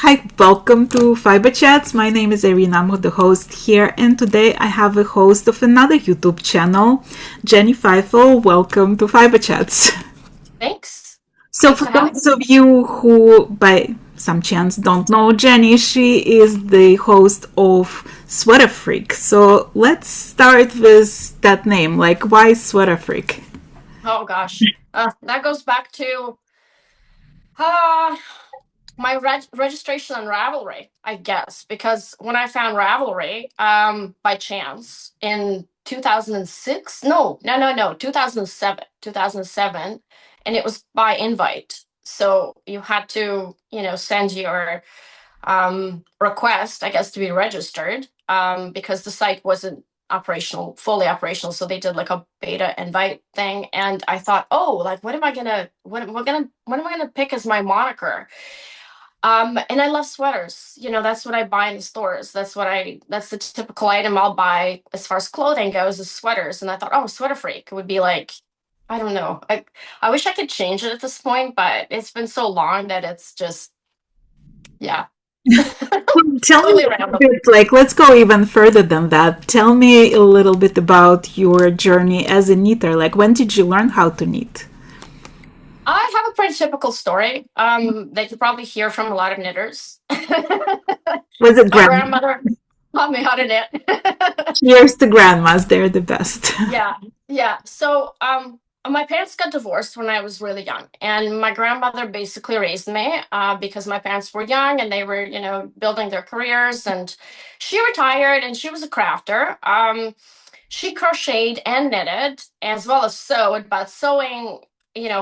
Hi, welcome to Fiberchats. My name is Irina, I'm the host here, and today I have a host of another YouTube channel, Jenny Faifel. Welcome to Fiberchats. Thanks. So, Thanks for for having those me. of you who, by some chance, don't know Jenny, she is the host of Sweater Freak. So, let's start with that name. Like, why Sweater Freak? Oh gosh, that goes back to uh, my registration on Ravelry, I guess, because when I found Ravelry, by chance in 2006, no, 2007, and it was by invite. So you had to, send your request, I guess, to be registered because the site wasn't fully operational. So they did like a beta invite thing, and I thought, oh, like what am I gonna pick as my moniker? And I love sweaters. That's what I buy in the stores. That's the typical item I'll buy as far as clothing goes is sweaters. And I thought, oh, sweater freak would be like, I don't know. I wish I could change it at this point, but it's been so long that it's just, yeah. Tell me Totally a random. bit, like, let's go even further than that. Tell me a little bit about your journey as a knitter. Like, when did you learn how to knit? I have a pretty typical story that you probably hear from a lot of knitters. Was it My grandma? grandmother taught me how to knit. Cheers to grandmas, they're the best. Yeah, yeah. So, my parents got divorced when I was really young, and my grandmother basically raised me because my parents were young and they were, building their careers. And she retired, and she was a crafter. She crocheted and knitted as well as sewed, but sewing,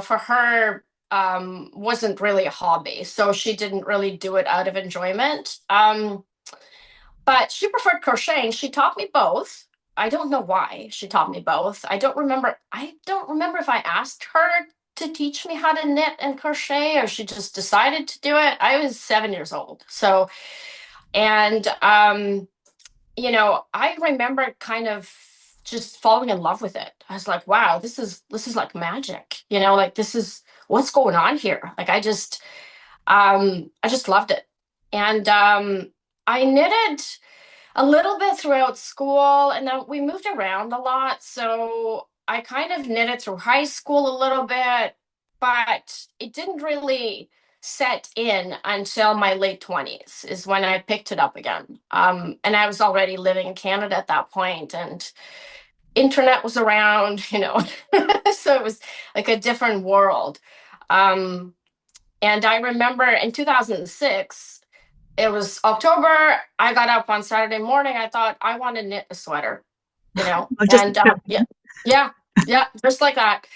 for her wasn't really a hobby, so she didn't really do it out of enjoyment. But she preferred crocheting. She taught me both. I don't know why she taught me both. I don't remember if I asked her to teach me how to knit and crochet or she just decided to do it. I was 7 years old. So, and I remember kind of just falling in love with it. I was like, wow, this is like magic. Like this is what's going on here. Like I just loved it. And I knitted a little bit throughout school, and then we moved around a lot. So I kind of knitted through high school a little bit, but it didn't really set in until my late 20s is when I picked it up again. And I was already living in Canada at that point, and internet was around, so it was like a different world. Um, and I remember in 2006, it was October. I got up on Saturday morning. I thought I want to knit a sweater, Just and yeah, yeah, yeah, just like that.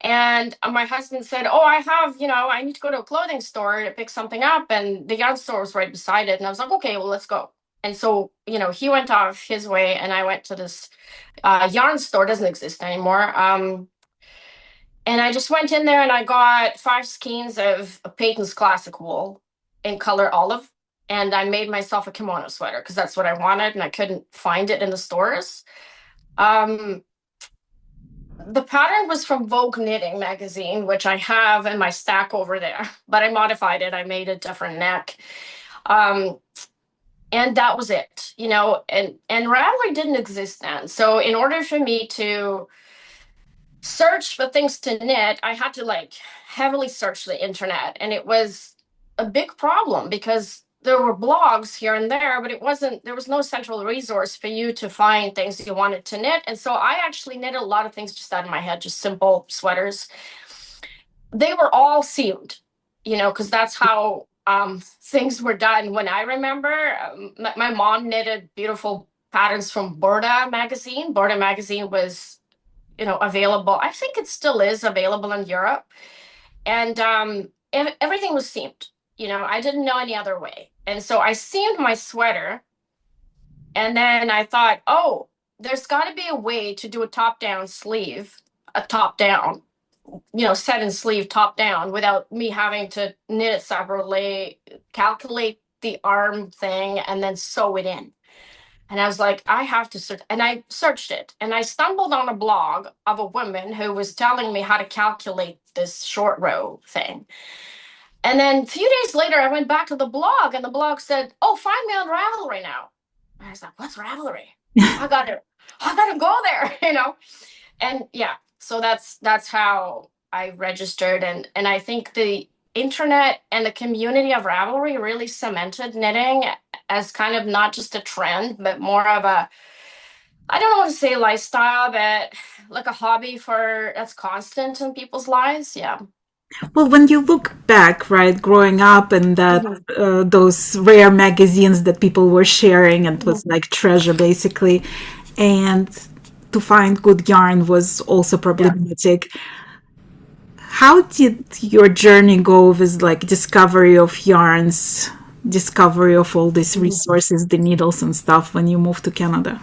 And my husband said, "Oh, I have, I need to go to a clothing store to pick something up." And the yarn store was right beside it. And I was like, "Okay, well, let's go." And so, he went off his way, and I went to this yarn store. Doesn't exist anymore. And I just went in there and I got 5 skeins of Peyton's Classic wool in color olive. And I made myself a kimono sweater because that's what I wanted and I couldn't find it in the stores. Um, the pattern was from Vogue Knitting magazine, which I have in my stack over there, but I modified it. I made a different neck. Um, and that was it, and Ravelry didn't exist then. So in order for me to search for things to knit, I had to like heavily search the internet. And it was a big problem because there were blogs here and there, but there was no central resource for you to find things you wanted to knit. And so I actually knitted a lot of things just out of my head, just simple sweaters. They were all seamed, because that's how things were done when I remember. My mom knitted beautiful patterns from Borda magazine. Borda magazine was available. I think it still is available in Europe. And everything was seamed. I didn't know any other way. And so I seamed my sweater. And then I thought, oh, there's got to be a way to do a top down sleeve, a top down, set in sleeve top down without me having to knit it separately, calculate the arm thing, and then sew it in. And I was like, I have to search. And I searched it. And I stumbled on a blog of a woman who was telling me how to calculate this short row thing. And then a few days later, I went back to the blog, and the blog said, "Oh, find me on Ravelry now." And I was like, "What's Ravelry? I gotta, I gotta go there," And yeah, so that's how I registered, and I think the internet and the community of Ravelry really cemented knitting as kind of not just a trend, but more of a, I don't want to say lifestyle, but like a hobby for that's constant in people's lives. Yeah. Well, when you look back, right, growing up and that Mhm. those rare magazines that people were sharing, and it Mhm. was like treasure basically, and to find good yarn was also Yeah. problematic. How did your journey go with like discovery of yarns, discovery of all these Mhm. resources, the needles and stuff when you moved to Canada?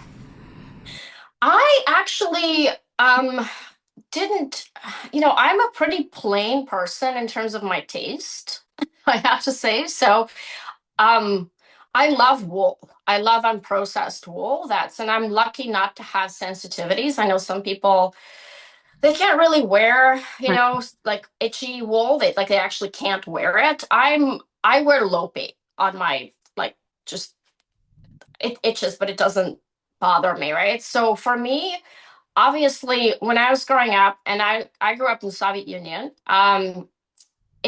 I actually didn't, I'm a pretty plain person in terms of my taste, I have to say. So, um, I love wool. I love unprocessed wool. And I'm lucky not to have sensitivities. I know some people, they can't really wear, Right. like itchy wool. They actually can't wear it. I wear Lopi on my, like, just, it itches, but it doesn't bother me, right? So for me, obviously, when I was growing up, and I grew up in the Soviet Union,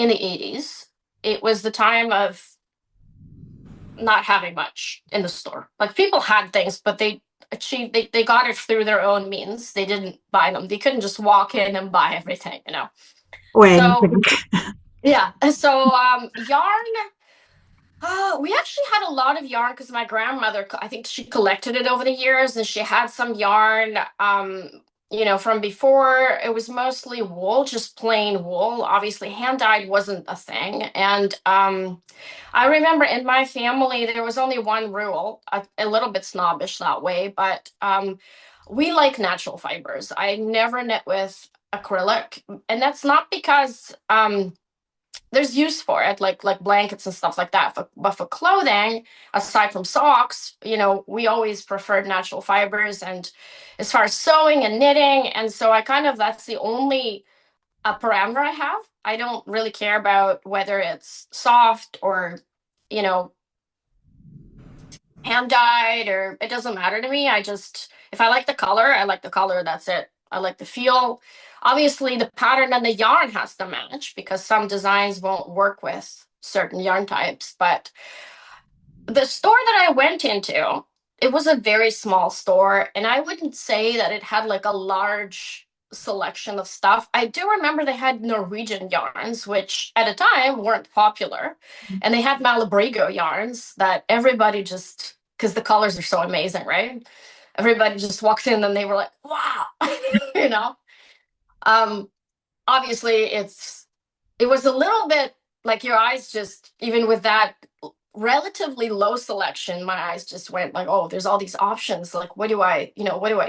in the 80s, it was the time of not having much in the store. Like people had things, but they got it through their own means. They didn't buy them. They couldn't just walk in and buy everything. Or So anything. yeah. So yarn, we actually had a lot of yarn because my grandmother, I think she collected it over the years, and she had some yarn, from before. It was mostly wool, just plain wool. Obviously, hand dyed wasn't a thing. And I remember in my family, there was only one rule, a little bit snobbish that way, but we like natural fibers. I never knit with acrylic, and that's not because there's use for it, like blankets and stuff like that. But for clothing, aside from socks, we always preferred natural fibers. And as far as sewing and knitting, and so I kind of that's the only parameter I have. I don't really care about whether it's soft or you know hand dyed, or it doesn't matter to me. I just, if I like the color, I like the color. That's it. I like the feel. Obviously, the pattern and the yarn has to match because some designs won't work with certain yarn types. But the store that I went into, it was a very small store, and I wouldn't say that it had like a large selection of stuff. I do remember they had Norwegian yarns, which at a time weren't popular, and they had Malabrigo yarns that everybody just, because the colors are so amazing, right? Everybody just walked in and they were like, "Wow," you know. Um, Obviously, it was a little bit like your eyes just, even with that relatively low selection, my eyes just went like, oh, there's all these options. Like, what do I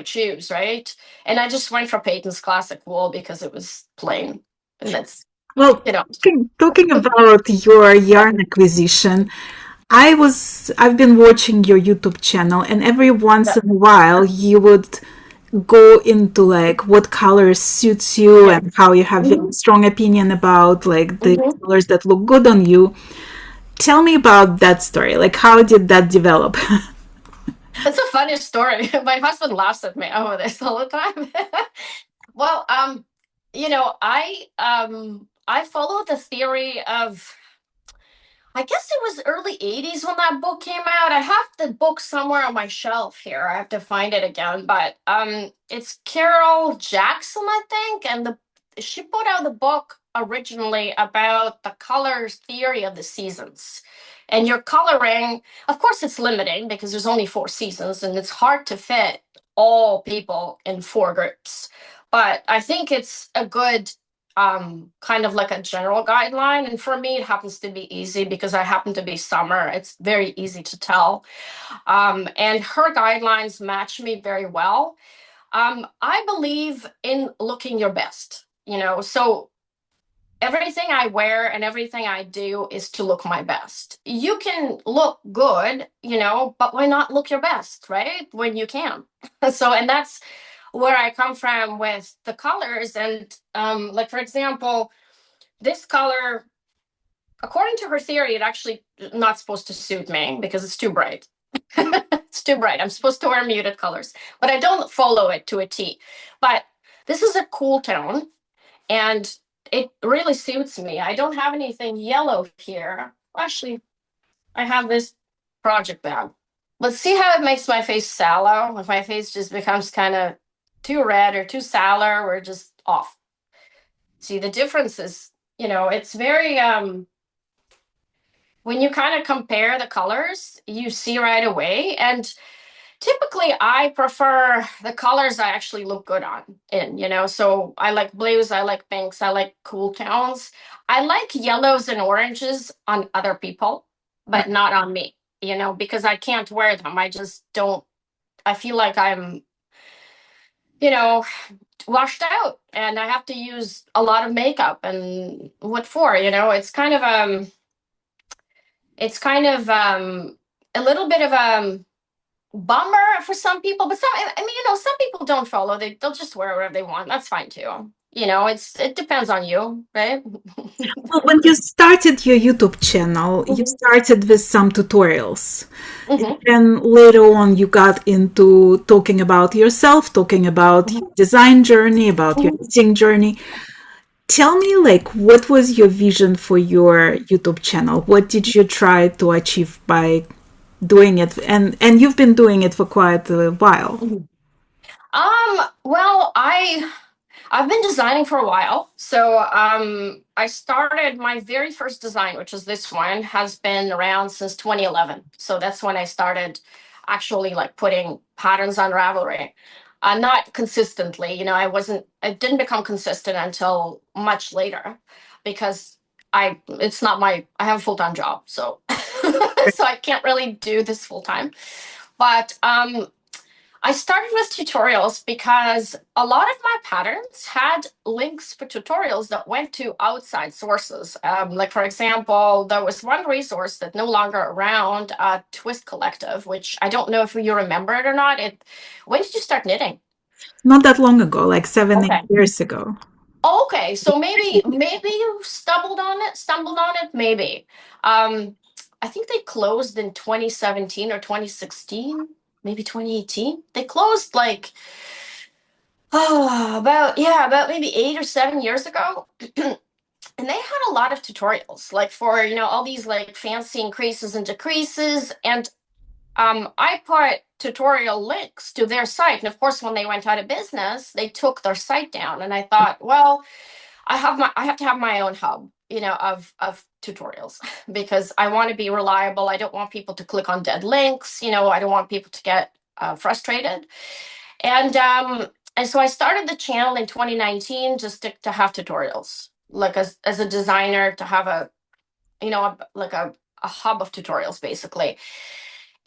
choose, right? And I just went for Peyton's Classic Wool because it was plain, and that's Well, you know, talking about your yarn acquisition, I've been watching your YouTube channel, and every once yeah, in a while you would go into like what color suits you yeah. and how you have Hmm. a strong opinion about like the Hmm. colors that look good on you. Tell me about that story. Like, how did that develop? It's a funny story. My husband laughs at me over this all the time. Well, I follow the theory of, I guess it was early 80s when that book came out. I have the book somewhere on my shelf here. I have to find it again, but it's Carol Jackson, I think, and the she put out the book originally about the color theory of the seasons. And your coloring, of course, it's limiting because there's only 4 seasons and it's hard to fit all people in 4 groups. But I think it's a good kind of like a general guideline. And for me, it happens to be easy because I happen to be summer. It's very easy to tell. And her guidelines match me very well. I believe in looking your best, so everything I wear and everything I do is to look my best. You can look good, but why not look your best, right? When you can. So, and that's where I come from with the colors. And like, for example, this color, According to her theory, it actually not supposed to suit me because it's too bright. It's too bright. I'm supposed to wear muted colors, but I don't follow it to a T. But this is a cool tone, and it really suits me. I don't have anything yellow here. Actually, I have this project bag. Let's see how it makes my face sallow. If my face just becomes kind of too red or too sallow or just off. See, the difference is, it's very when you kind of compare the colors, you see right away. And typically I prefer the colors I actually look good on so I like blues, I like pinks, I like cool tones. I like yellows and oranges on other people, but not on me, because I can't wear them. I just don't. I feel like I'm, you know washed out and I have to use a lot of makeup. And what for? It's kind of a little bit of bummer for some people, but some people don't follow. They'll just wear whatever they want. That's fine too. It depends on you, right? Well, when you started your YouTube channel, you Mhm. started with some tutorials. And Mhm. then later on, you got into talking about yourself, talking about Mhm. your design journey, about your Mhm. knitting journey. Tell me, like, what was your vision for your YouTube channel? What did you try to achieve by doing it? And you've been doing it for quite a while. Mhm. Well, I've been designing for a while. So I started my very first design, which is this one, has been around since 2011. So that's when I started actually like putting patterns on Ravelry. Not consistently, I didn't become consistent until much later because I have a full-time job. So, so I can't really do this full time. But I started with tutorials because a lot of my patterns had links for tutorials that went to outside sources. Like, for example, there was one resource that no longer around, Twist Collective, which I don't know if you remember it or not. When did you start knitting? Not that long ago, like seven, eight Okay. years ago. Okay, so maybe you stumbled on it, maybe. Um, I think they closed in 2017 or 2016, maybe 2018. They closed like about maybe 8 or 7 years ago. And they had a lot of tutorials, like for, all these like fancy increases and decreases. And I put tutorial links to their site. And of course, when they went out of business, they took their site down. And I thought, well, I have to have my own hub, of tutorials because I want to be reliable. I don't want people to click on dead links. I don't want people to get frustrated. And so I started the channel in 2019 just to have tutorials, like as a designer to have like a hub of tutorials basically.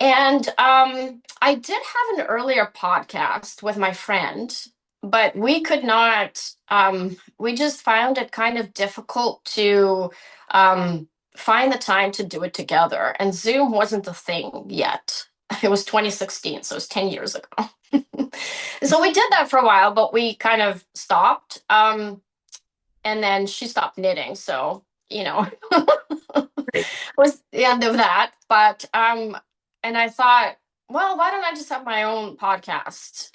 And I did have an earlier podcast with my friend, but we could not, we just found it kind of difficult to find the time to do it together. And Zoom wasn't a thing yet. It was 2016, so it was 10 years ago. So we did that for a while, but we kind of stopped. And then she stopped knitting. So, was the end of that. But and I thought, well, why don't I just have my own podcast?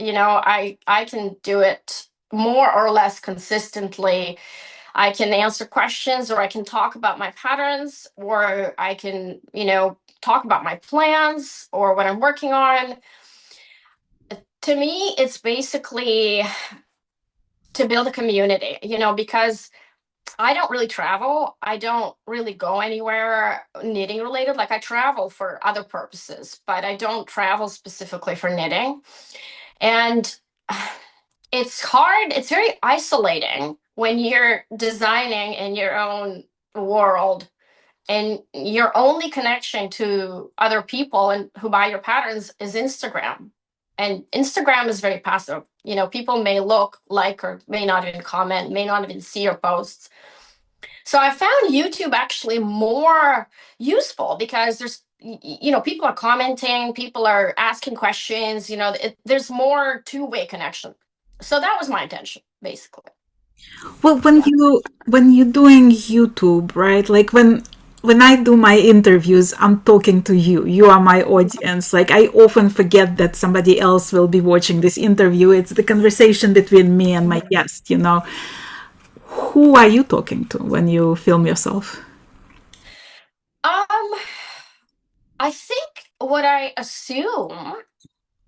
I can do it more or less consistently. I can answer questions, or I can talk about my patterns, or I can, talk about my plans or what I'm working on. To me, it's basically to build a community, because I don't really travel. I don't really go anywhere knitting related. Like I travel for other purposes, but I don't travel specifically for knitting. And it's hard. It's very isolating when you're designing in your own world and your only connection to other people and who buy your patterns is Instagram. And Instagram is very passive. People may look, like, or may not even comment, may not even see your posts. So I found YouTube actually more useful because people are commenting, people are asking questions, there's more two-way connection. So that was my intention, basically. Well, Yeah. when you're doing YouTube, right? Like when I do my interviews, I'm talking to you. You are my audience. Like, I often forget that somebody else will be watching this interview. It's the conversation between me and my guest, you know. Who are you talking to when you film yourself? Um, I think what I assume,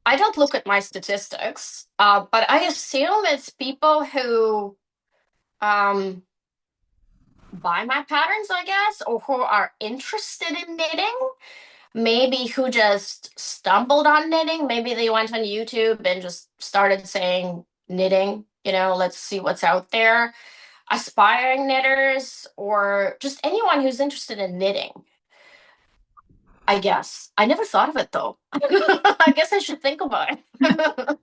I don't look at my statistics, but I assume it's people who um buy my patterns, I guess, or who are interested in knitting, maybe who just stumbled on knitting. Maybe they went on YouTube and just started saying knitting, let's see what's out there. Aspiring knitters, or just anyone who's interested in knitting, I guess. I never thought of it though. I guess I should think about it.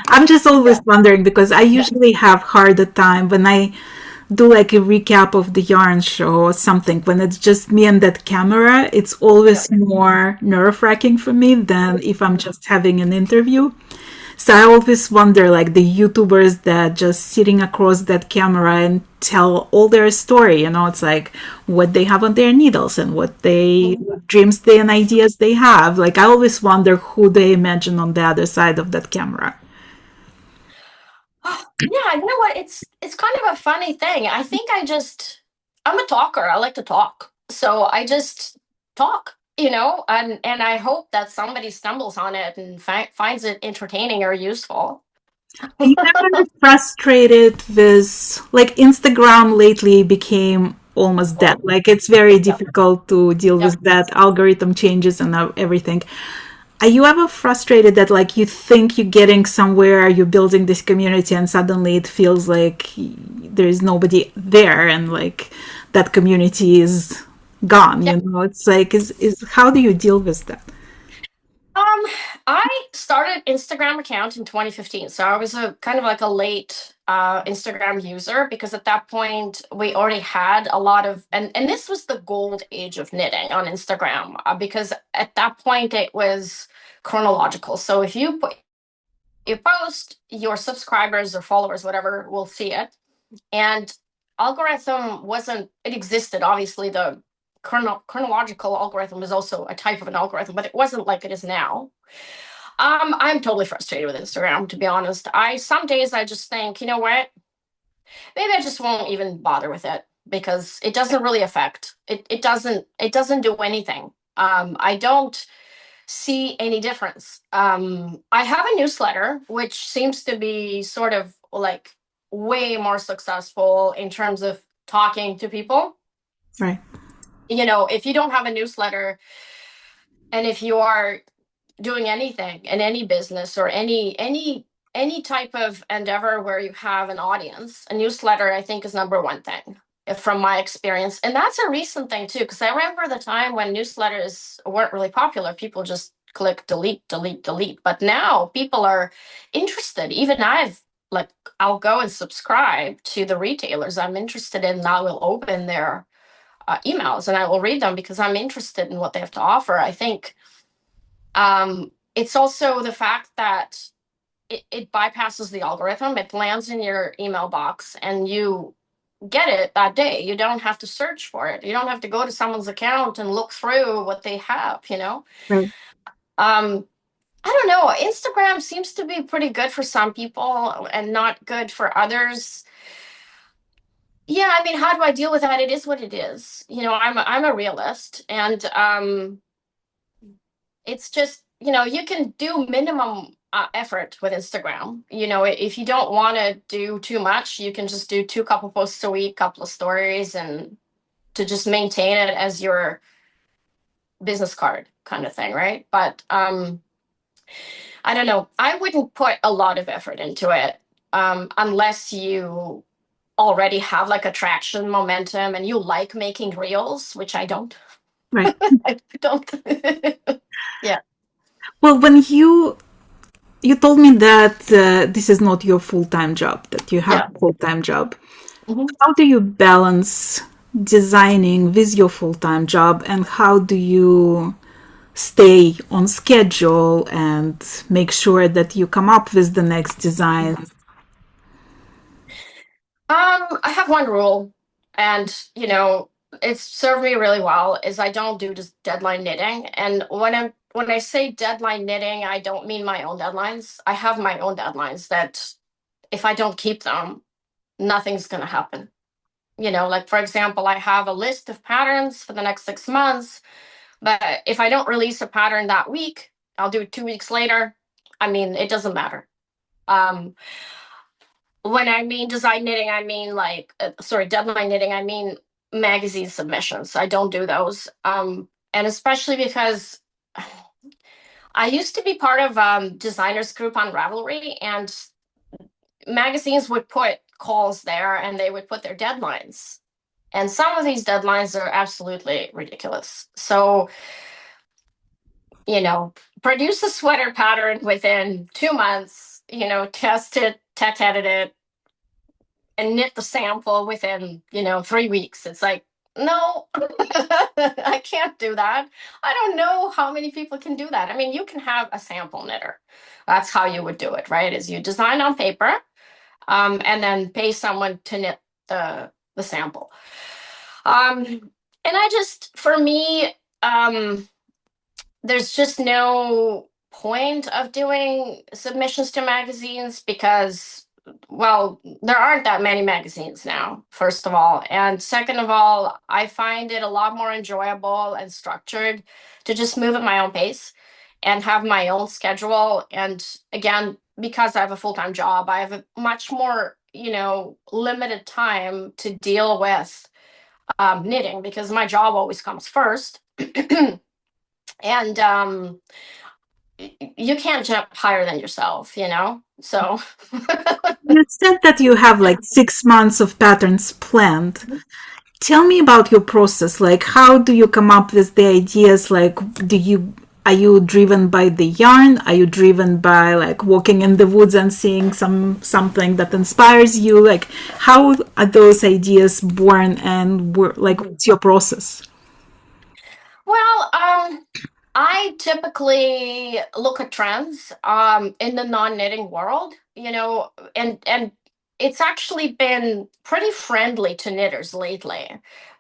I'm just always Yeah, wondering because I yeah, usually have harder time when I do like a recap of the yarn show or something. When it's just me and that camera, it's yeah. always more nerve-wracking for me than if I'm just having an interview. So I always wonder, like the YouTubers that just sitting across that camera and tell all their story. You know, it's like what they have on their needles and what dreams they and ideas they have. Like I always wonder who they imagine on the other side of that camera. Yeah, you know what? It's kind of a funny thing. I think I'm a talker. I like to talk. So I just talk, and I hope that somebody stumbles on it and finds it entertaining or useful. Are you ever frustrated with like Instagram lately became almost dead? Oh, Like it's very yeah, difficult to deal yeah. with that algorithm changes and everything. Are you ever frustrated that like you think you're getting somewhere, you're building this community, and suddenly it feels like there is nobody there, and like that community is gone? Yeah. You know, it's like is how do you deal with that? Um, I started Instagram account in 2015, so I was a kind of like a late Instagram user because at that point we already had a lot of and this was the gold age of knitting on Instagram because at that point it was chronological. So if you post, your subscribers or followers, whatever, will see it, and algorithm wasn't it existed obviously the chronological algorithm is also a type of an algorithm, but it wasn't like it is now. I'm totally frustrated with Instagram, to be honest. Some days I just think, you know what? Maybe I just won't even bother with it because it doesn't really affect. It doesn't do anything. I don't see any difference. I have a newsletter which seems to be sort of like way more successful in terms of talking to people. Right, If you don't have a newsletter and if you are doing anything in any business or any type of endeavor where you have an audience, a newsletter I think is number one thing from my experience. And that's a recent thing too, because I remember the time when newsletters weren't really popular. People just click delete, delete, delete. But now people are interested. Even I'll go and subscribe to the retailers I'm interested in, and I will open their emails and I will read them because I'm interested in what they have to offer. I think it's also the fact that it bypasses the algorithm. It lands in your email box and you get it that day. You don't have to search for it. You don't have to go to someone's account and look through what they have. right. Um, I don't know. Instagram seems to be pretty good for some people and not good for others. Yeah, I mean, how do I deal with that? It is what it is. I'm a realist, and it's just you can do minimum effort with Instagram. If you don't want to do too much, you can just do couple posts a week, couple of stories, and to just maintain it as your business card kind of thing, right? But I don't know, I wouldn't put a lot of effort into it unless you already have like attraction momentum and you like making reels, which I don't. Right. I don't. Yeah, Well, when you told me that this is not your full-time job, that you have yeah. a full-time job. Mhm. How do you balance designing with your full-time job, and how do you stay on schedule and make sure that you come up with the next design? I have one rule, and it's served me really well is I don't do just deadline knitting. And when I say deadline knitting, I don't mean my own deadlines. I have my own deadlines that if I don't keep them, nothing's going to happen. Like for example, I have a list of patterns for the next 6 months, but if I don't release a pattern that week, I'll do it 2 weeks later. I mean, it doesn't matter. Um, when I mean design knitting, I mean deadline knitting, I mean magazine submissions. I don't do those. And especially because I used to be part of designers group on Ravelry, and magazines would put calls there and they would put their deadlines. And some of these deadlines are absolutely ridiculous. So, produce a sweater pattern within 2 months, test it, tech edit it, and knit the sample within 3 weeks. It's like, no, I can't do that. I don't know how many people can do that. I mean, you can have a sample knitter. That's how you would do it, right? Is you design on paper, and then pay someone to knit the sample. And for me, there's just no point of doing submissions to magazines because, well, there aren't that many magazines now, first of all. And second of all, I find it a lot more enjoyable and structured to just move at my own pace and have my own schedule. And again, because I have a full-time job, I have a much more, limited time to deal with knitting because my job always comes first. And you can't jump higher than yourself. So You said that you have like 6 months of patterns planned. Tell me about your process. Like, how do you come up with the ideas? Like, are you driven by the yarn? Are you driven by like walking in the woods and seeing something that inspires you? Like, how are those ideas born, and like, what's your process? well, I typically look at trends in the non-knitting world, and it's actually been pretty friendly to knitters lately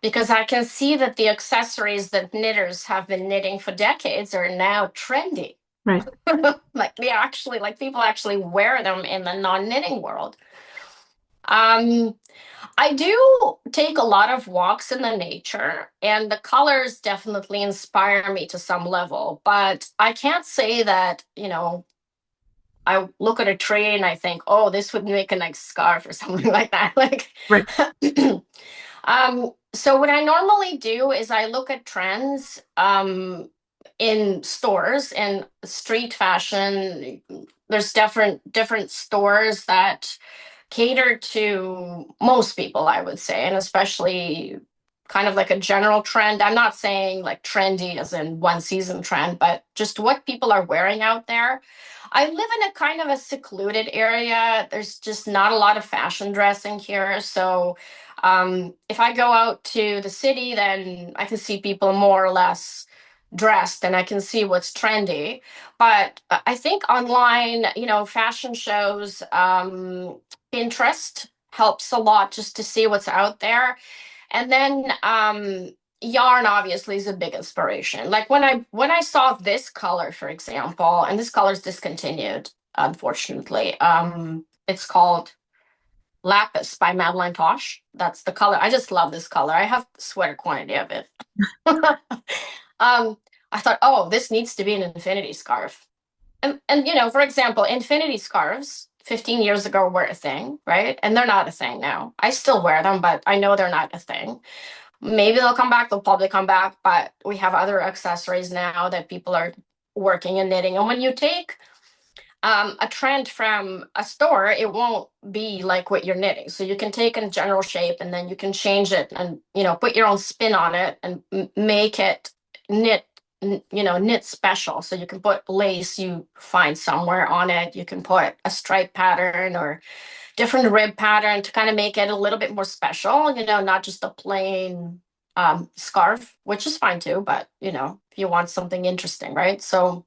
because I can see that the accessories that knitters have been knitting for decades are now trendy. Right. Like people actually wear them in the non-knitting world. Um, I do take a lot of walks in the nature, and the colors definitely inspire me to some level, but I can't say that, I look at a tree and I think, oh, this would make a nice scarf or something like that. Like, Right. so what I normally do is I look at trends in stores and street fashion. There's different stores that cater to most people, I would say, and especially kind of like a general trend. I'm not saying like trendy as in one season trend, but just what people are wearing out there. I live in a kind of a secluded area. There's just not a lot of fashion dressing here. So if I go out to the city, then I can see people more or less dressed and I can see what's trendy. But I think online, fashion shows, Pinterest helps a lot just to see what's out there. And then yarn obviously is a big inspiration. Like when I saw this color, for example, and this color is discontinued, unfortunately. It's called Lapis by Madeline Tosh. That's the color. I just love this color. I have sweater quantity of it. I thought, oh, this needs to be an infinity scarf. And for example, infinity scarves 15 years ago were a thing, right? And they're not a thing now. I still wear them, but I know they're not a thing. Maybe they'll come back, they'll probably come back, but we have other accessories now that people are working and knitting. And when you take a trend from a store, it won't be like what you're knitting. So you can take a general shape and then you can change it and, put your own spin on it and make it knit, knit special. So you can put lace you find somewhere on it. You can put a stripe pattern or different rib pattern to kind of make it a little bit more special, not just a plain scarf, which is fine too, but, if you want something interesting, right? So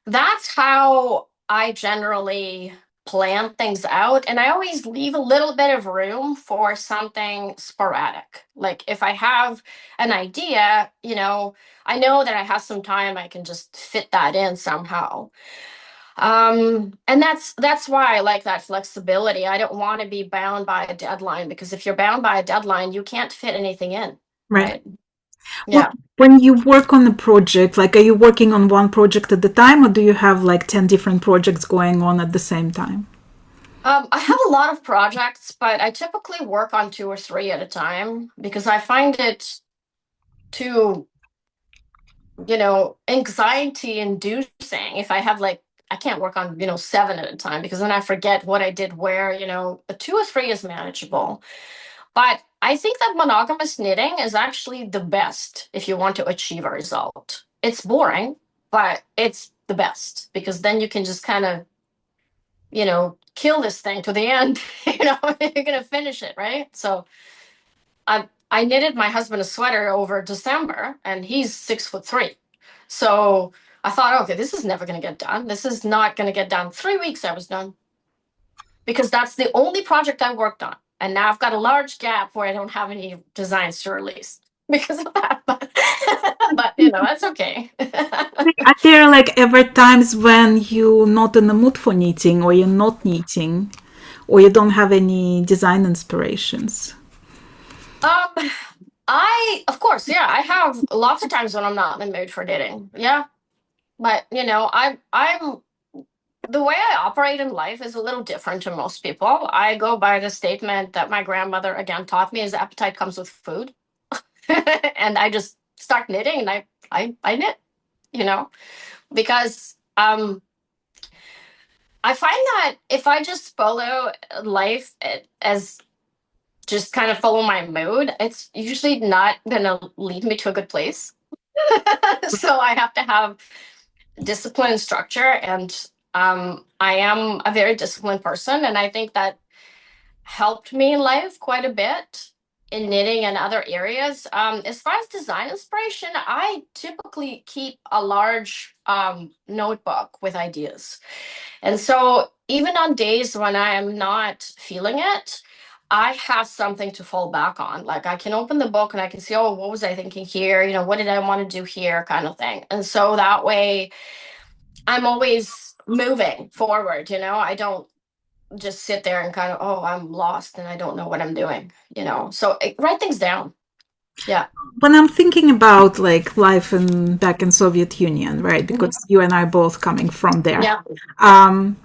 that's how I generally plan things out, and I always leave a little bit of room for something sporadic. Like if I have an idea, I know that I have some time, I can just fit that in somehow. And that's why I like that flexibility. I don't want to be bound by a deadline, because if you're bound by a deadline, you can't fit anything in, Right. right? Well, Yeah. when you work on a project, like, are you working on one project at the time, or do you have like 10 different projects going on at the same time? I have a lot of projects, but I typically work on two or three at a time because I find it too, anxiety inducing if I have like, I can't work on, seven at a time, because then I forget what I did where. A two or three is manageable. But I think that monogamous knitting is actually the best if you want to achieve a result. It's boring, but it's the best because then you can just kind of, kill this thing to the end. You're gonna finish it, right? So I knitted my husband a sweater over December, and he's 6'3". So I thought, okay, this is never gonna get done. This is not gonna get done. 3 weeks I was done, because that's the only project I worked on. And now I've got a large gap where I don't have any designs to release because of that. But that's okay. Are there like ever times when you're not in the mood for knitting, or you're not knitting, or you don't have any design inspirations? um, of course, yeah, I have lots of times when I'm not in the mood for knitting. Yeah. But I'm the way I operate in life is a little different to most people. I go by the statement that my grandmother again taught me: is appetite comes with food. And I just start knitting, and I knit, because I find that if I just follow life as just kind of follow my mood, it's usually not gonna lead me to a good place. So I have to have discipline and structure, and I am a very disciplined person, and I think that helped me in life quite a bit in knitting and other areas. As far as design inspiration, I typically keep a large notebook with ideas. And so even on days when I am not feeling it, I have something to fall back on. Like I can open the book and I can see, oh, what was I thinking here? What did I want to do here, kind of thing. And so that way I'm always moving forward. I don't just sit there and kind of, oh, I'm lost and I don't know what I'm doing. So write things down. Yeah. When I'm thinking about like life in back in Soviet Union, right? Mhm. Because you and I both coming from there. Yeah. Um,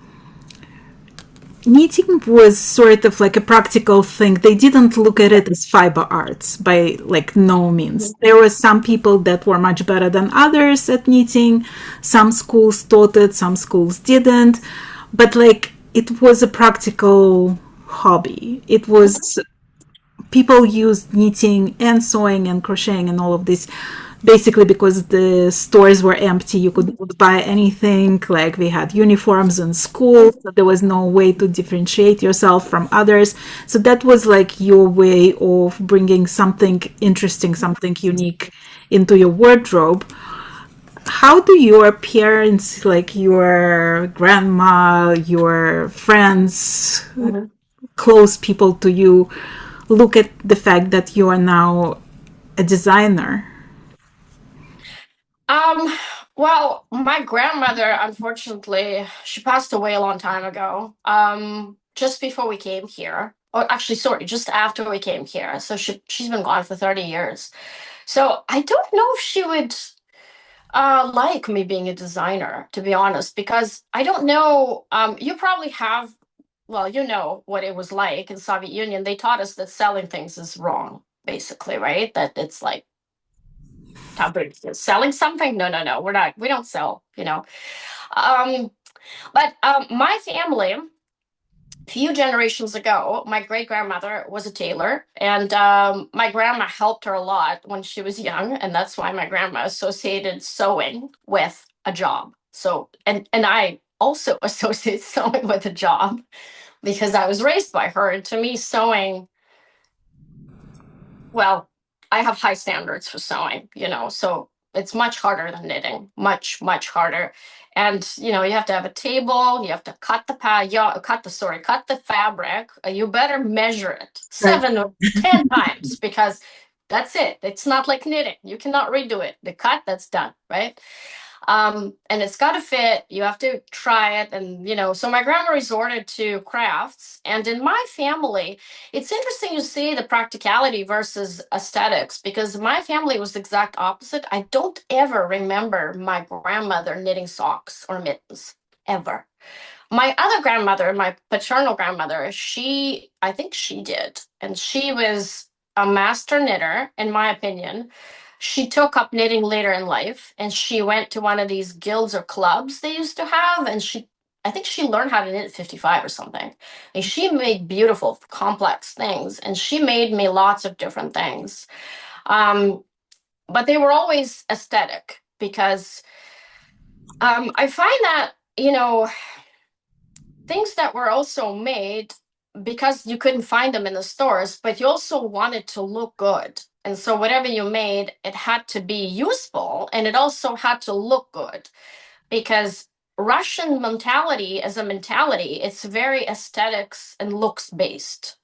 Knitting was sort of like a practical thing. They didn't look at it as fiber arts by like no means. Mhm. There were some people that were much better than others at knitting. Some schools taught it, some schools didn't. But like it was a practical hobby. It was people used knitting and sewing and crocheting and all of this basically because the stores were empty. You could not buy anything. Like we had uniforms in school, so there was no way to differentiate yourself from others. So that was like your way of bringing something interesting, something unique into your wardrobe. How do your parents, like your grandma, your friends, Mhm. close people to you, look at the fact that you are now a designer? Um, well, my grandmother, unfortunately, she passed away a long time ago. Just before we came here. Or actually, sorry, just after we came here. So she's been gone for 30 years. So I don't know if she would like me being a designer, to be honest, because I don't know. You probably have, well, you know what it was like in Soviet Union. They taught us that selling things is wrong, basically, right? That it's like taboo. Selling something? No, no, no. We don't sell. Um, but my family, a few generations ago, my great grandmother was a tailor, and my grandma helped her a lot when she was young, and that's why my grandma associated sewing with a job. So, and I also associate sewing with a job because I was raised by her, and to me, sewing, well, I have high standards for sewing. So It's much harder than knitting, much, much harder. And you know, you have to have a table, you have to cut the cut the fabric. You better measure it Right. 7 or 10 times because that's it. It's not like knitting. You cannot redo it. The cut, that's done, right? And it's got to fit. You have to try it. And, you know, so my grandma resorted to crafts. And in my family, it's interesting to see the practicality versus aesthetics because my family was the exact opposite. I don't ever remember my grandmother knitting socks or mittens, ever. My other grandmother, my paternal grandmother, I think she did. And she was a master knitter, in my opinion. She took up knitting later in life and she went to one of these guilds or clubs they used to have. And I think she learned how to knit at 55 or something. And she made beautiful, complex things. And she made me lots of different things. Um, but they were always aesthetic because I find that, you know, things that were also made because you couldn't find them in the stores, but you also wanted to look good. And so whatever you made, it had to be useful and it also had to look good because Russian mentality as a mentality, it's very aesthetics and looks based.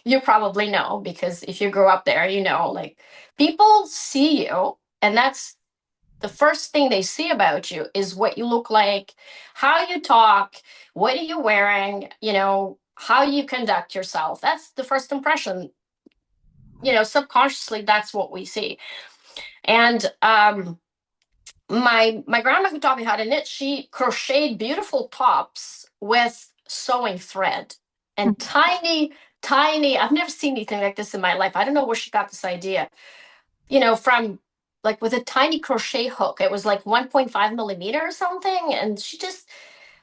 You probably know because if you grew up there, you know, like people see you and that's the first thing they see about you is what you look like, how you talk, what are you wearing, you know, how you conduct yourself. That's the first impression. You know, subconsciously, that's what we see. And my grandma who taught me how to knit, she crocheted beautiful tops with sewing thread and tiny. I've never seen anything like this in my life. I don't know where she got this idea. You know, from like with a tiny crochet hook. It was like 1.5 millimeter or something. And she just,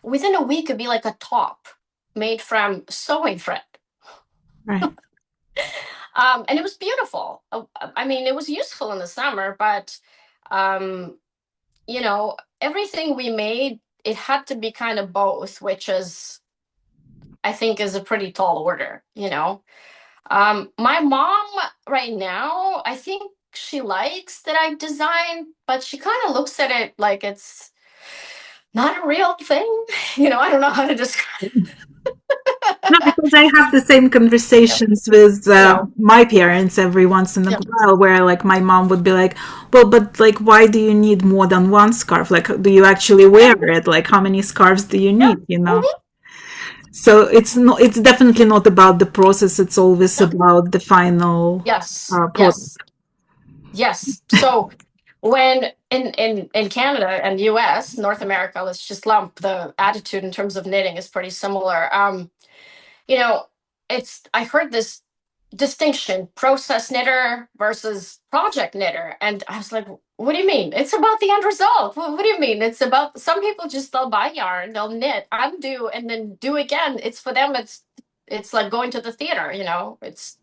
within a week, it'd be like a top made from sewing thread. Right. And it was beautiful. I mean, it was useful in the summer, but, um, you know, everything we made, it had to be kind of both, which is, I think, is a pretty tall order, you know. My mom right now, I think she likes that I design, but she kind of looks at it like it's not a real thing. You know, I don't know how to describe No, because I have the same it. conversations with You know, my parents every once in a yeah. while, where like my mom would be like, "Well, but like, why do you need more than one scarf? Like, do you actually wear it? Like, how many scarves do you Yeah. need? You know?" Hmm. So it's not. It's definitely not about the process. It's always No. about the final Yes. product. Yes. Yes. So when in Canada and US, North America, let's just lump the attitude in terms of knitting is pretty similar. You know, it's I heard this distinction, process knitter versus project knitter. And I was like, what do you mean? It's about the end result. What do you mean? It's about some people just they'll buy yarn, they'll knit, undo, and then do again. It's for them, it's like going to the theater, you know, it's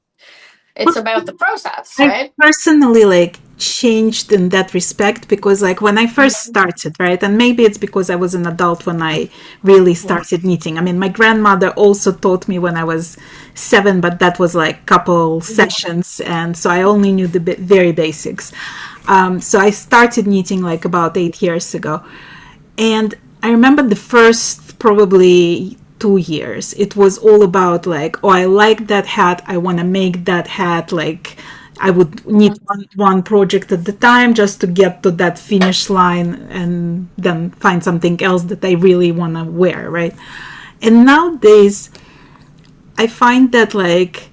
about the process, I right? personally like changed in that respect because like when I first started, right, and maybe it's because I was an adult when I really started knitting. I mean, my grandmother also taught me when I was 7, but that was like couple sessions, and so I only knew the very basics. So I started knitting like about 8 years ago, and I remember the first probably 2 years, it was all about like, oh, I like that hat. I want to make that hat. Like, I would need one project at the time just to get to that finish line and then find something else that I really want to wear, right? And nowadays, I find that like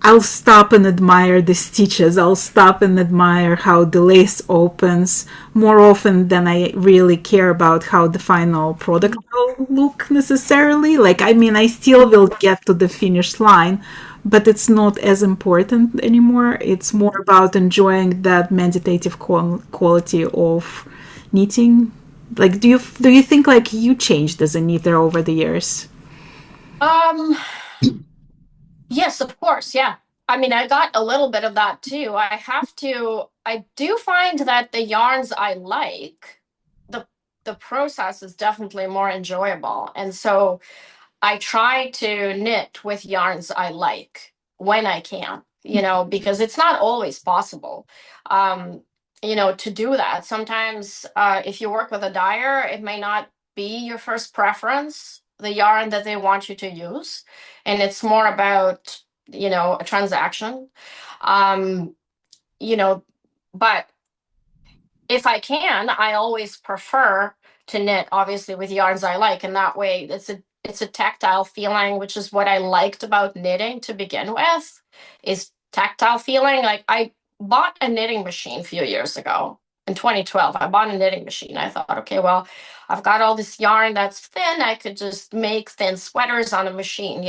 I'll stop and admire the stitches. I'll stop and admire how the lace opens more often than I really care about how the final product will look necessarily. Like, I mean, I still will get to the finish line, but it's not as important anymore. It's more about enjoying that meditative quality of knitting. Like, do you think like you changed as a knitter over the years? Um, yes, of course, yeah. I mean, I got a little bit of that too. I do find that the yarns I like, the the process is definitely more enjoyable. And so I try to knit with yarns I like when I can, you know, because it's not always possible. Um, to do that. Sometimes if you work with a dyer, it may not be your first preference, the yarn that they want you to use. And it's more about, a transaction. Um, you know, but if I can, I always prefer to knit, obviously, with yarns I like, and that way it's a tactile feeling, which is what I liked about knitting to begin with, is tactile feeling. Like I bought a knitting machine a few years ago. In 2012, I bought a knitting machine. I thought, okay, well, I've got all this yarn that's thin. I could just make thin sweaters on a machine.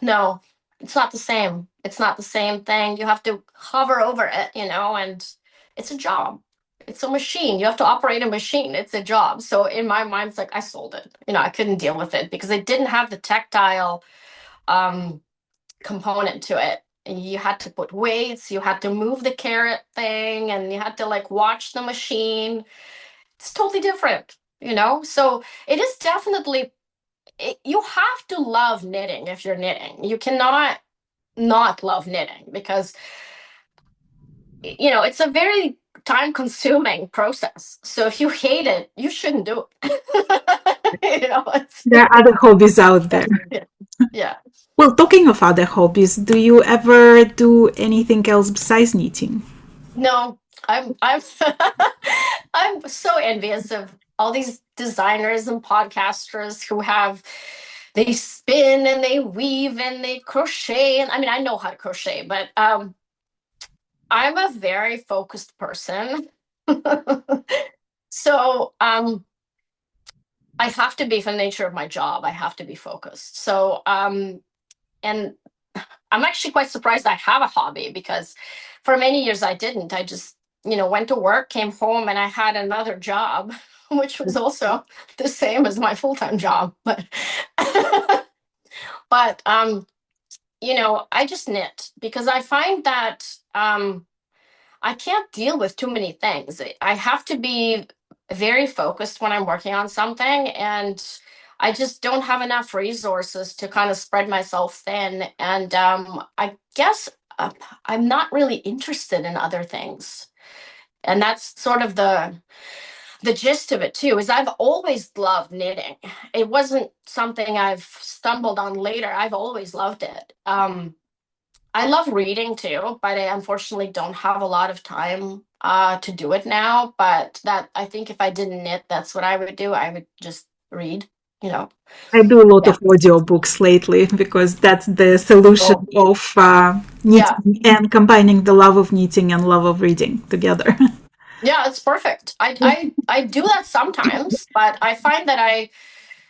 No, it's not the same. It's not the same thing. You have to hover over it, and it's a job. It's a machine. You have to operate a machine. It's a job. So in my mind, it's like I sold it. I couldn't deal with it because it didn't have the tactile um, component to it. And you had to put weights, you had to move the carrot thing, and you had to like watch the machine. It's totally different. So it is definitely, you have to love knitting if you're knitting. You cannot not love knitting because it's a very time consuming process. So if you hate it, you shouldn't do it. There are other hobbies out there. Yeah. Yeah. Well, talking of other hobbies, do you ever do anything else besides knitting? No, I'm I'm so envious of all these designers and podcasters who they spin and they weave and they crochet, and I mean I know how to crochet, but I'm a very focused person. So I have to be, for the nature of my job, I have to be focused. So and I'm actually quite surprised I have a hobby because for many years I didn't. I just, went to work, came home, and I had another job, which was also the same as my full-time job. But but I just knit because I find that I can't deal with too many things. I have to be very focused when I'm working on something, and I just don't have enough resources to kind of spread myself thin. And I guess I'm not really interested in other things. And that's sort of the gist of it too, is I've always loved knitting. It wasn't something I've stumbled on later. I've always loved it. I love reading too, but I unfortunately don't have a lot of time to do it now. But that I think if I didn't knit, that's what I would do. I would just read. I do a lot Yeah. of audiobooks lately because that's the solution Oh, of yeah. knitting and combining the love of knitting and love of reading together. Yeah, it's perfect. I do that sometimes, but I find that I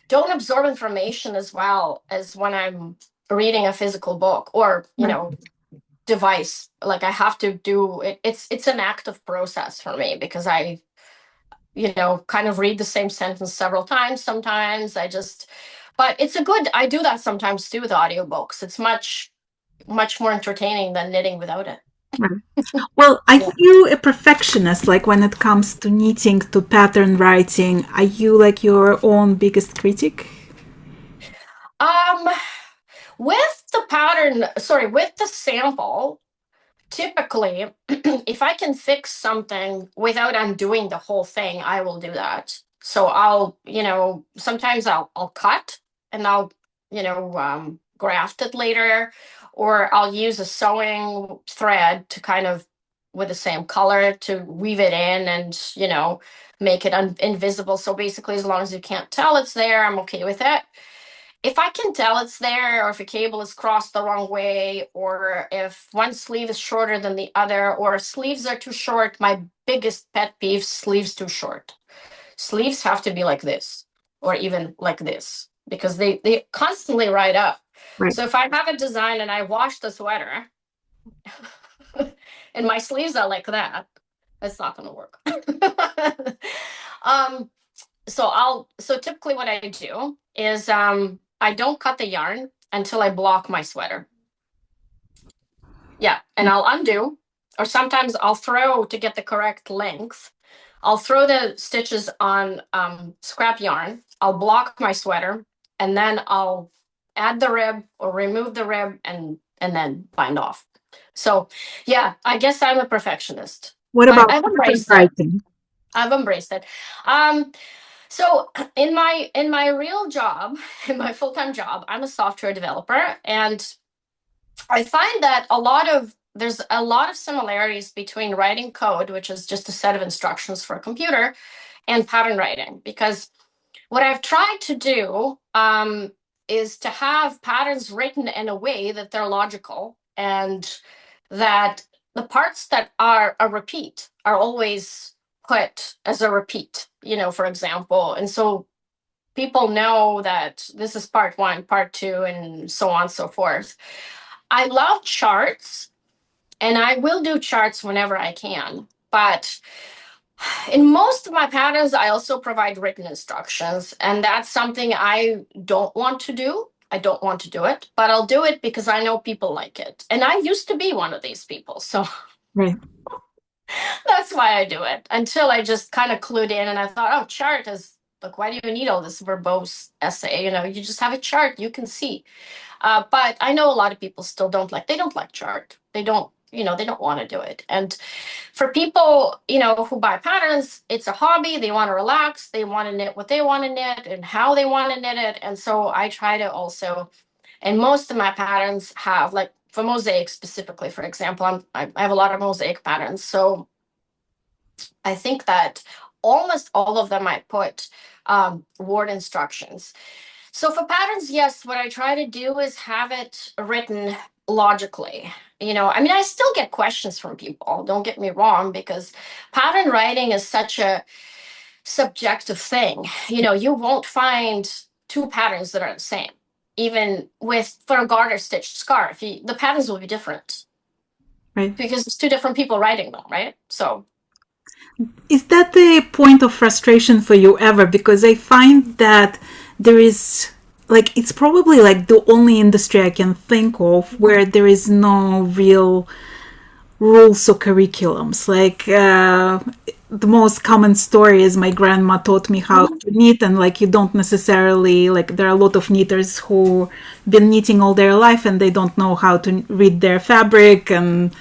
don't absorb information as well as when I'm reading a physical book or, device. Like I have to do it. It's an active process for me because I kind of read the same sentence several times sometimes. But I do that sometimes too with audiobooks. It's much, much more entertaining than knitting without it. Right. Well, are Yeah. you a perfectionist? Like when it comes to knitting, to pattern writing, are you like your own biggest critic? Um, with the pattern, sorry, with the sample, typically, if I can fix something without undoing the whole thing, I will do that. So sometimes I'll cut and I'll, graft it later, or I'll use a sewing thread to kind of with the same color to weave it in and, make it invisible. So basically, as long as you can't tell it's there, I'm okay with it. If I can tell it's there, or if a cable is crossed the wrong way, or if one sleeve is shorter than the other, or sleeves are too short, my biggest pet peeve, sleeves too short. Sleeves have to be like this, or even like this, because they constantly ride up. Right. So if I have a design and I wash the sweater and my sleeves are like that, it's not going to work. um, so typically what I do is I don't cut the yarn until I block my sweater. Yeah, and I'll undo, or sometimes I'll throw to get the correct length. I'll throw the stitches on scrap yarn. I'll block my sweater, and then I'll add the rib or remove the rib and then bind off. So yeah, I guess I'm a perfectionist. What about I've pattern embraced it. writing? I've embraced it. Um, so in my real job, in my full-time job, I'm a software developer, and I find that there's a lot of similarities between writing code, which is just a set of instructions for a computer, and pattern writing. Because what I've tried to do is to have patterns written in a way that they're logical, and that the parts that are a repeat are always put as a repeat, for example. And so people know that this is part one, part two, and so on and so forth. I love charts, and I will do charts whenever I can. But in most of my patterns, I also provide written instructions, and that's something I don't want to do. I don't want to do it, but I'll do it because I know people like it. And I used to be one of these people. So Right. that's why I do it until I just kind of clued in and I thought, oh, chart is like, why do you need all this verbose essay? You just have a chart you can see. But I know a lot of people still they don't like chart. They don't want to do it. And for people, who buy patterns, it's a hobby. They want to relax. They want to knit what they want to knit and how they want to knit it. And so I try to also, and most of my patterns have, like for mosaic specifically, for example, I have a lot of mosaic patterns. So I think that almost all of them I put word instructions. So for patterns, yes, what I try to do is have it written logically. I still get questions from people, don't get me wrong, because pattern writing is such a subjective thing. You won't find two patterns that are the same. Even for a garter stitched scarf, the patterns will be different Right. because it's two different people writing them, right? So Is that the point of frustration for you ever? Because I find that there is, like, it's probably like the only industry I can think of where there is no real rules or curriculums. Like, the most common story is my grandma taught me how to knit, and like, you don't necessarily, like, there are a lot of knitters who been knitting all their life and they don't know how to read their fabric, and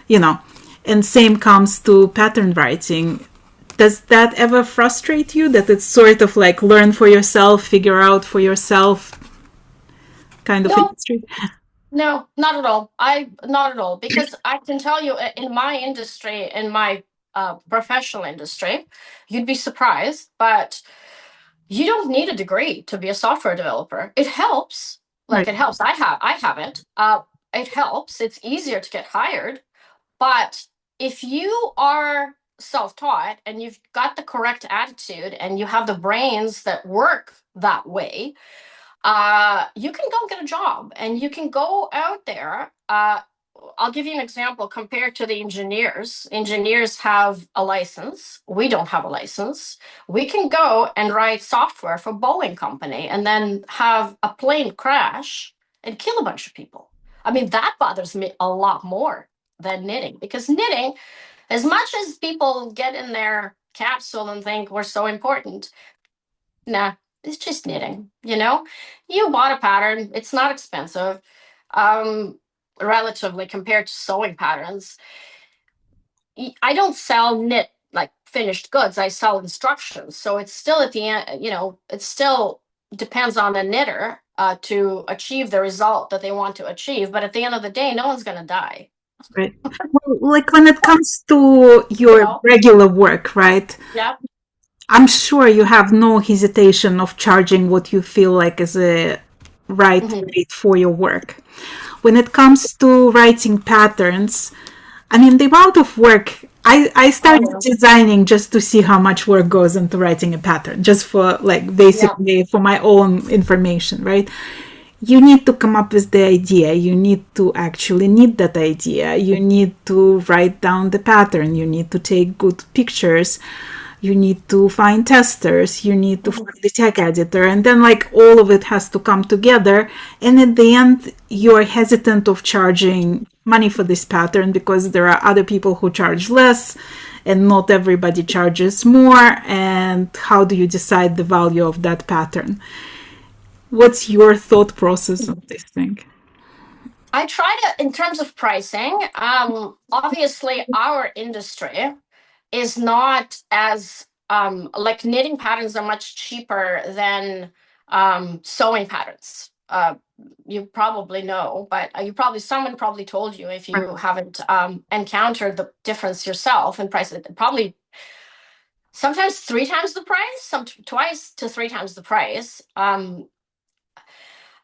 you know and same comes to pattern writing. Does that ever frustrate you, that it's sort of like learn for yourself, figure out for yourself kind of no, industry? no, not at all. Not at all, because I can tell you, in my industry, in my professional industry, you'd be surprised, but you don't need a degree to be a software developer. It helps. Like, Right. it helps. I haven't. It helps. It's easier to get hired. But if you are self-taught and you've got the correct attitude and you have the brains that work that way, you can go get a job and you can go out there. I'll give you an example compared to the engineers. Engineers have a license. We don't have a license. We can go and write software for Boeing Company and then have a plane crash and kill a bunch of people. That bothers me a lot more than knitting, because knitting, as much as people get in their capsule and think we're so important, nah, it's just knitting. You bought a pattern, it's not expensive, um, relatively compared to sewing patterns. I don't sell knit like finished goods, I sell instructions. So it's still at the end, it still depends on the knitter to achieve the result that they want to achieve. But at the end of the day, no one's going to die. Right. Well, like when it comes to your regular work, right? Yeah. I'm sure you have no hesitation of charging what you feel like is a right rate for your work. When it comes to writing patterns, the amount of work, I started designing just to see how much work goes into writing a pattern, just for like basically for my own information, right? You need to come up with the idea. You need to actually knit that idea. You need to write down the pattern. You need to take good pictures. You need to find testers. You need to find the tech editor. And then like all of it has to come together. And at the end, you're hesitant of charging money for this pattern because there are other people who charge less and not everybody charges more. And how do you decide the value of that pattern? What's your thought process of this thing? I try to, in terms of pricing, obviously our industry is not as, like knitting patterns are much cheaper than sewing patterns. You probably know, but someone probably told you if Right. you haven't encountered the difference yourself in price. Probably sometimes three times the price, twice to three times the price.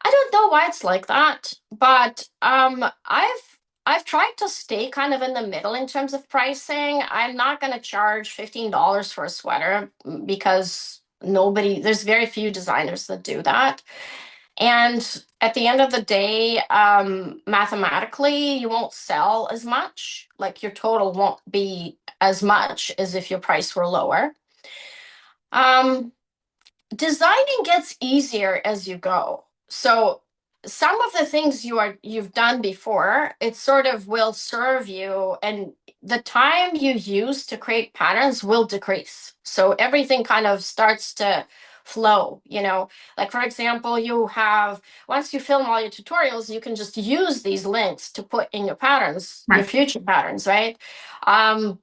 I don't know why it's like that, but I've tried to stay kind of in the middle in terms of pricing. I'm not going to charge $15 for a sweater because there's very few designers that do that. And at the end of the day, mathematically, you won't sell as much. Like your total won't be as much as if your price were lower. Um, Designing gets easier as you go. So some of the things you've done before, it sort of will serve you, and the time you use to create patterns will decrease. So everything kind of starts to flow, like for example, once you film all your tutorials, you can just use these links to put in your patterns, your Right. future patterns, right? um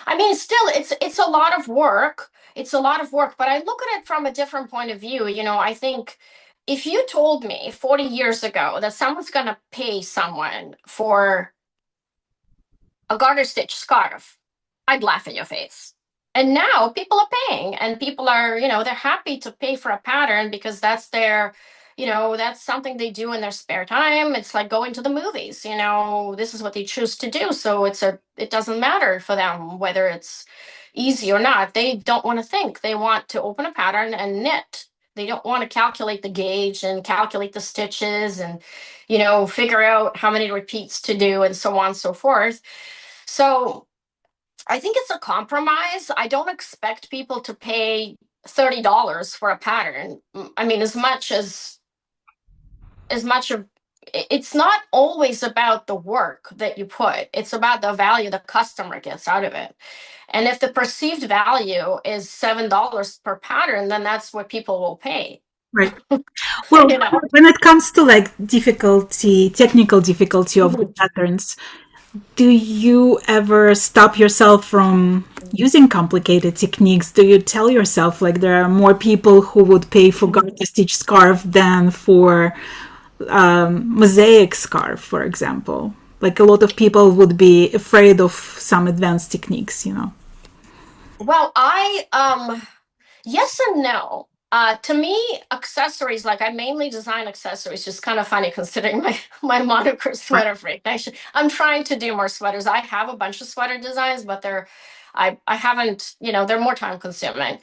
I mean, still, it's a lot of work. It's a lot of work, but I look at it from a different point of view. I think if you told me 40 years ago that someone's going to pay someone for a garter stitch scarf, I'd laugh in your face. And now people are paying, and people are, they're happy to pay for a pattern because that's something they do in their spare time. It's like going to the movies, this is what they choose to do. So it doesn't matter for them whether it's easy or not. They don't want to think. They want to open a pattern and knit. They don't want to calculate the gauge and calculate the stitches and, figure out how many repeats to do and so on and so forth. So I think it's a compromise. I don't expect people to pay $30 for a pattern. I mean, as much of it's not always about the work that you put. It's about the value the customer gets out of it. And if the perceived value is $7 per pattern, then that's what people will pay. Right. Well, you know. when it comes to like technical difficulty of the Mhm. patterns, do you ever stop yourself from using complicated techniques? Do you tell yourself like there are more people who would pay for garter stitch scarf than for mosaic scarf, for example? Like a lot of people would be afraid of some advanced techniques. Well, yes and no. To me, accessories, like I mainly design accessories, just kind of funny considering my moniker Right. sweater freak. I'm trying to do more sweaters. I have a bunch of sweater designs, but I haven't, they're more time consuming.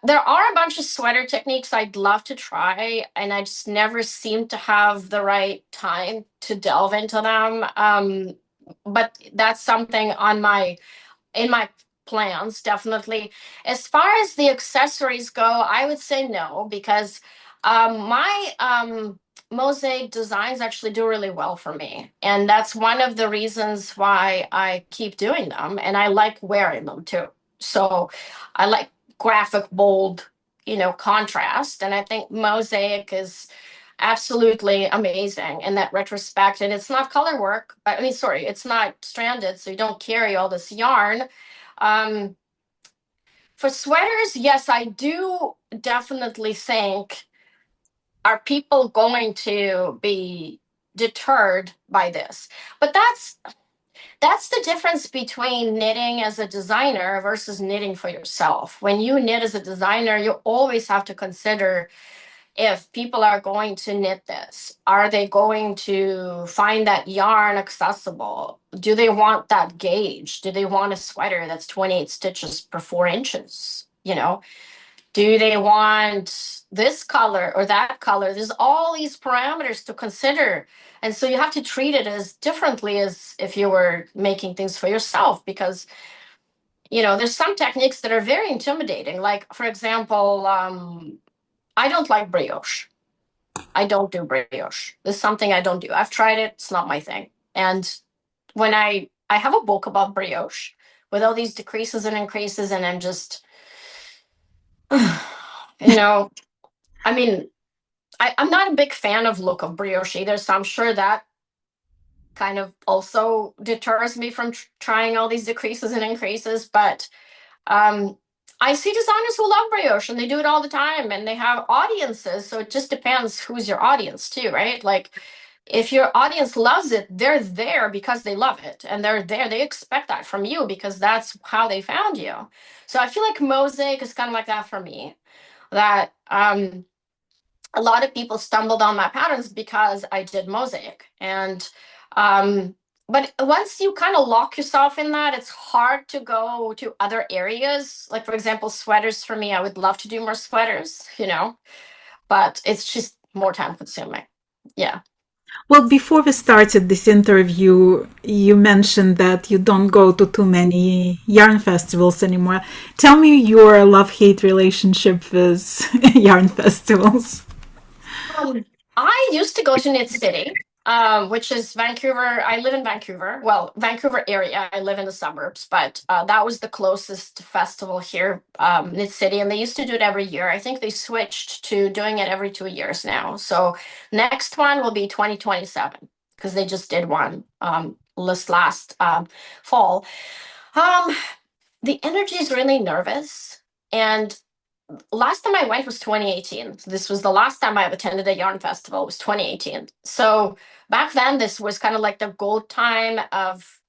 There are a bunch of sweater techniques I'd love to try, and I just never seem to have the right time to delve into them. But that's something in my plans, definitely. As far as the accessories go, I would say no, because my mosaic designs actually do really well for me. And that's one of the reasons why I keep doing them. And I like wearing them too. So I like graphic, bold, contrast. And I think mosaic is absolutely amazing in that retrospect. And it's not color work. I mean, sorry, it's not stranded, so you don't carry all this yarn. Um, for sweaters, yes, I do definitely think, are people going to be deterred by this? But that's the difference between knitting as a designer versus knitting for yourself. When you knit as a designer, you always have to consider, if people are going to knit this, are they going to find that yarn accessible? Do they want that gauge? Do they want a sweater that's 28 stitches per 4 inches? Do they want this color or that color? There's all these parameters to consider. And so you have to treat it as differently as if you were making things for yourself, because there's some techniques that are very intimidating. Like, for example, I don't like brioche. I don't do brioche. This is something I don't do. I've tried it. It's not my thing. And when I have a book about brioche with all these decreases and increases, and I'm just, you know, I mean, I'm not a big fan of look of brioche either. So I'm sure that kind of also deters me from trying all these decreases and increases. But um, I see designers who love brioche and they do it all the time and they have audiences. So it just depends who's your audience too, right? Like if your audience loves it, they're there because they love it. And they're there, they expect that from you because that's how they found you. So I feel like mosaic is kind of like that for me. That a lot of people stumbled on my patterns because I did mosaic. And but once you kind of lock yourself in that, it's hard to go to other areas. Like for example, sweaters for me, I would love to do more sweaters, but it's just more time consuming. Yeah. Well, before we started this interview, you mentioned that you don't go to too many yarn festivals anymore. Tell me your love-hate relationship with yarn festivals. Um, I used to go to Knit City, which is Vancouver. I live in Vancouver. Well, Vancouver area. I live in the suburbs, but that was the closest festival here, Knit City, and they used to do it every year. I think they switched to doing it every 2 years now. So next one will be 2027 because they just did one this last fall. Um, the energy is really nervous, and last time I went was 2018. So this was the last time I've attended a yarn festival was 2018. So back then, this was kind of like the gold time of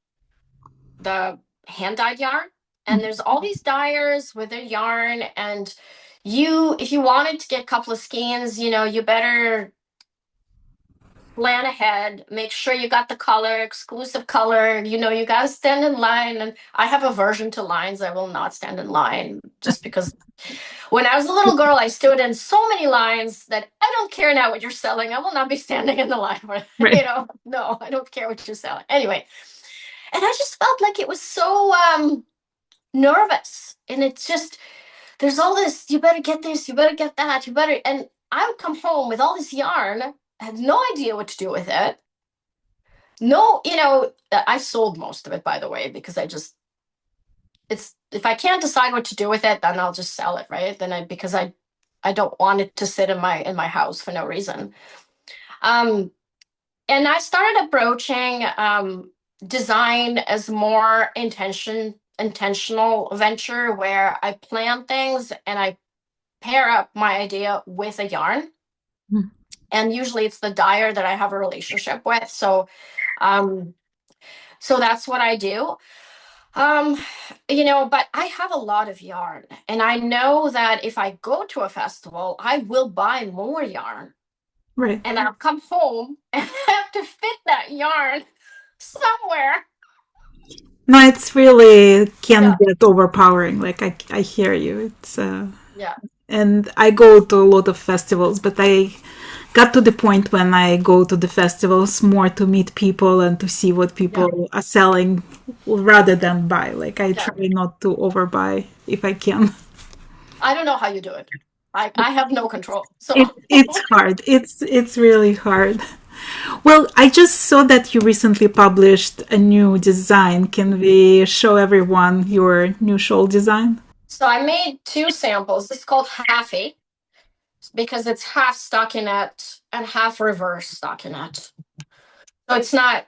the hand dyed yarn. And there's all these dyers with their yarn, and if you wanted to get a couple of skeins, you better plan ahead, make sure you got the color, exclusive color, you got to stand in line. And I have aversion to lines. I will not stand in line just because when I was a little girl, I stood in so many lines that I don't care now what you're selling. I will not be standing in the line. Right. No, I don't care what you're selling. Anyway, and I just felt like it was so nervous. And it's just, there's all this, you better get this, you better get that, you better. And I would come home with all this yarn, I had no idea what to do with it. No, I sold most of it, by the way, because it's if I can't decide what to do with it, then I'll just sell it, right? Because I don't want it to sit in my house for no reason. Um, and I started approaching design as more intentional venture where I plan things and I pair up my idea with a yarn. Mm. And usually it's the dyer that I have a relationship with. Um, so that's what I do. Um, but I have a lot of yarn, and I know that if I go to a festival, I will buy more yarn, Right. and I'll come home and have to fit that yarn somewhere. No, it's really can Yeah, get overpowering. Like I hear you. yeah, And I go to a lot of festivals, but I got to the point when I go to the festivals more to meet people and to see what yeah, people are selling rather than buy. Like I yeah. try not to overbuy if I can. I don't know how you do it. I have no control. So It's hard. It's really hard. Well, I just saw that you recently published a new design. Can we show everyone your new shawl design? so I made two samples. This is called Halfy because it's half stockinette and half reverse stockinette. So it's not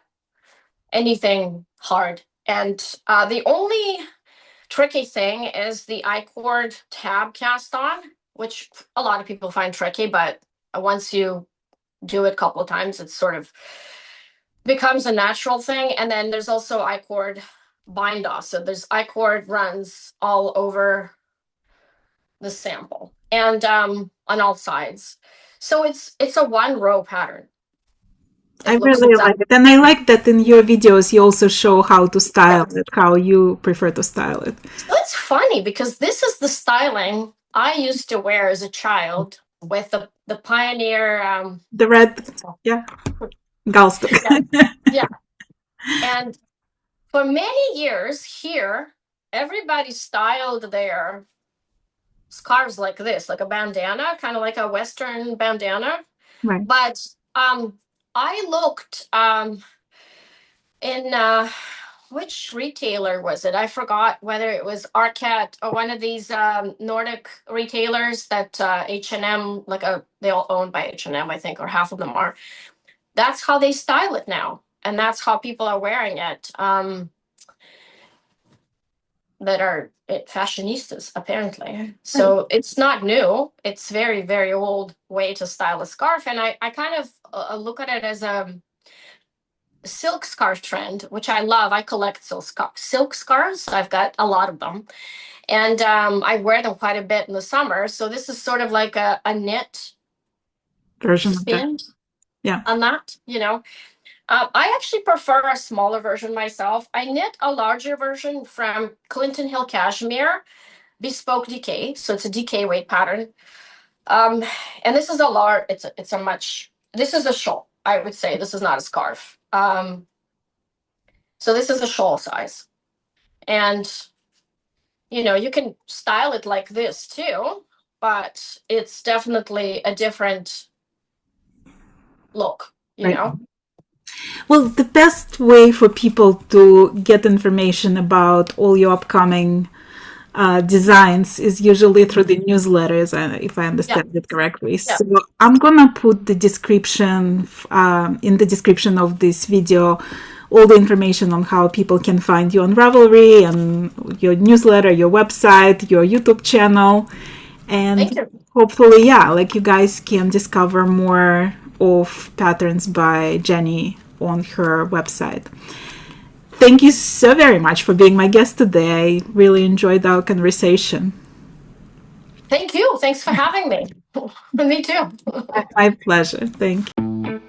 anything hard. And the only tricky thing is the I-cord tab cast on, which a lot of people find tricky, but once you do it a couple of times, it sort of becomes a natural thing. And then there's also I-cord bind off. So there's I-cord runs all over the sample and on all sides. So it's a one row pattern. I It looks really like exactly. it. And I like that in your videos you also show how to Yeah. style it, how you prefer to style it. So it's funny because this is the styling I used to wear as a child with the Pioneer. The red, yeah, galstuk. Yeah, yeah. And for many years here, everybody styled their scarves like this, like a bandana, kind of like a Western bandana. Right. But I looked in which retailer was it? I forgot whether it was Arcat or one of these Nordic retailers that H&M, they all owned by H&M, I think, or half of them are. That's how they style it now. and that's how people are wearing it. That are fashionistas, apparently. So it's not new. It's very, very old way to style a scarf. And I kind of look at it as a silk scarf trend, which I love. I collect silk scarves. I've got a lot of them. And I wear them quite a bit in the summer. So this is sort of like a knit Version of that. spin Yeah. on that, I actually prefer a smaller version myself. I knit a larger version from Clinton Hill Cashmere, bespoke DK. So it's a DK weight pattern. And this is a large, this is a shawl, I would say. This is not a scarf. So this is a shawl size. And, you can style it like this too, but it's definitely a different look, you know? Well, the best way for people to get information about all your upcoming designs is usually through the newsletters, if I understand it correctly. Yeah. So I'm gonna put the description in the description of this video, all the information on how people can find you on Ravelry and your newsletter, your website, your YouTube channel, and hopefully, like you guys can discover more of patterns by Jenny on her website. Thank you so very much for being my guest today. I really enjoyed our conversation. Thank you. Thanks for having me. Me too. My pleasure. Thank you.